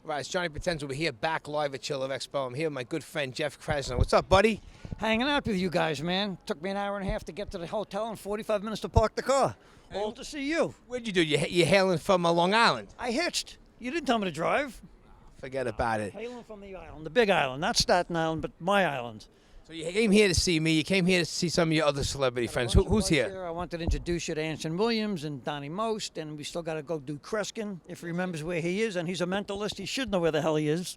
Right, it's Johnny Potenza. We're here back live at Chiller Expo. I'm here with my good friend Jeff Krasner. What's up, buddy? Hanging out with you guys, man. Took me an hour and a half to get to the hotel and 45 minutes to park the car. All to see you. What'd you do? You're hailing from Long Island? I hitched. You didn't tell me to drive. Forget about it. Hailing from the island, the big island, not Staten Island, but my island. So you came here to see me. You came here to see some of your other celebrity friends. Who's here? I wanted to introduce you to Anson Williams and Donnie Most, and we still got to go do Kreskin, if he remembers where he is, and he's a mentalist. He should know where the hell he is.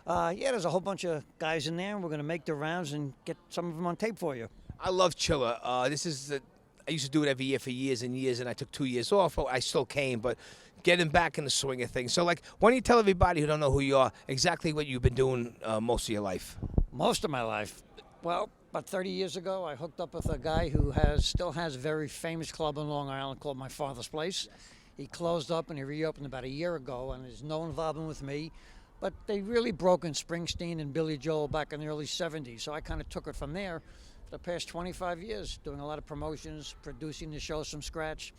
Yeah, there's a whole bunch of guys in there, and we're going to make the rounds and get some of them on tape for you. I love Chiller. I used to do it every year for years and years, and I took 2 years off. I still came, but getting back in the swing of things. So, why don't you tell everybody who don't know who you are exactly what you've been doing most of your life? Most of my life. Well, about 30 years ago, I hooked up with a guy who still has a very famous club in Long Island called My Father's Place. Yes. He closed up and he reopened about a year ago, and there's no involvement with me. But they really broke in Springsteen and Billy Joel back in the early 70s, so I kind of took it from there for the past 25 years, doing a lot of promotions, producing the shows from scratch.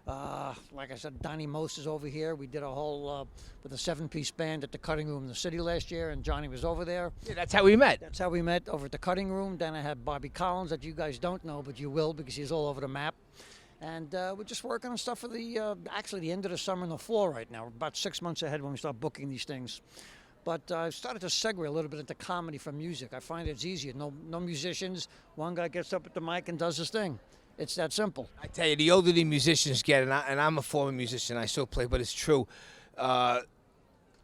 Like I said, Donnie Most is over here. We did a whole with a 7-piece band at the Cutting Room in the city last year, and Johnny was over there. Yeah, that's how we met. That's how we met, over at the Cutting Room. Then I had Bobby Collins, that you guys don't know, but you will, because he's all over the map. And we're just working on stuff for actually the end of the summer and the fall right now. We're about 6 months ahead when we start booking these things. But I've started to segue a little bit into comedy from music. I find it's easier. No musicians. One guy gets up at the mic and does his thing. It's that simple. I tell you, the older the musicians get, and I'm a former musician, I still play, but it's true.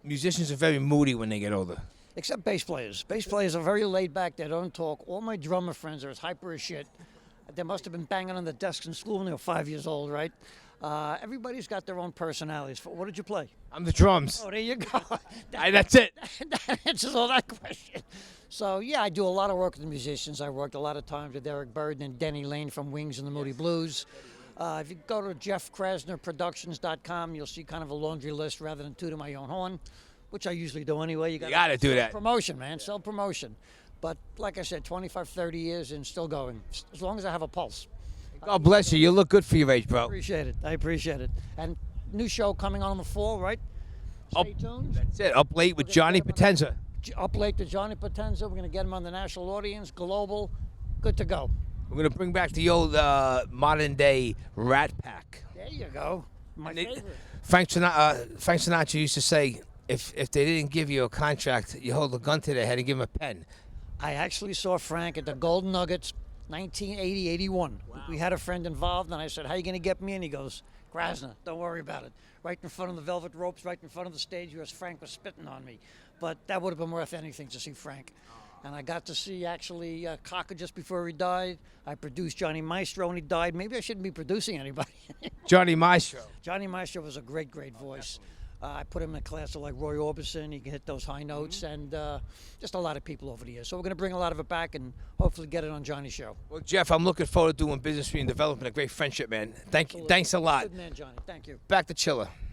Musicians are very moody when they get older. Except bass players. Bass players are very laid back. They don't talk. All my drummer friends are as hyper as shit. They must have been banging on the desks in school when they were 5 years old, right? Everybody's got their own personalities. What did you play? I'm the drums. Oh, there you go. That's it. That answers all that question. So, yeah, I do a lot of work with the musicians. I worked a lot of times with Eric Burden and Denny Lane from Wings and the Moody Blues. If you go to jeffkrasnerproductions.com, you'll see kind of a laundry list rather than tooting my own horn, which I usually do anyway. You got to do that. Promotion, man. Sell promotion. But like I said, 25, 30 years and still going, as long as I have a pulse. God bless you. You look good for your age, bro. I appreciate it. And new show coming on in the fall, right? Stay tuned. That's it. Up late with Johnny Potenza. Up late to Johnny Potenza. We're going to get him on the national audience, global. Good to go. We're going to bring back the old modern-day Rat Pack. There you go. My favorite. Frank Sinatra used to say, if they didn't give you a contract, you hold a gun to their head and give them a pen. I actually saw Frank at the Golden Nuggets, 1980-81. Wow. We had a friend involved, and I said, how are you going to get me in? He goes, Krasner, don't worry about it. Right in front of the velvet ropes, right in front of the stage, because Frank was spitting on me. But that would have been worth anything to see Frank. And I got to see, actually, Cocker just before he died. I produced Johnny Maestro when he died. Maybe I shouldn't be producing anybody. Johnny Maestro. Johnny Maestro was a great, great voice. I put him in a class of like Roy Orbison. He can hit those high notes, and just a lot of people over the years. So we're going to bring a lot of it back and hopefully get it on Johnny's show. Well, Jeff, I'm looking forward to doing business with you and developing a great friendship, man. Thanks a lot. Good man, Johnny. Thank you. Back to Chiller.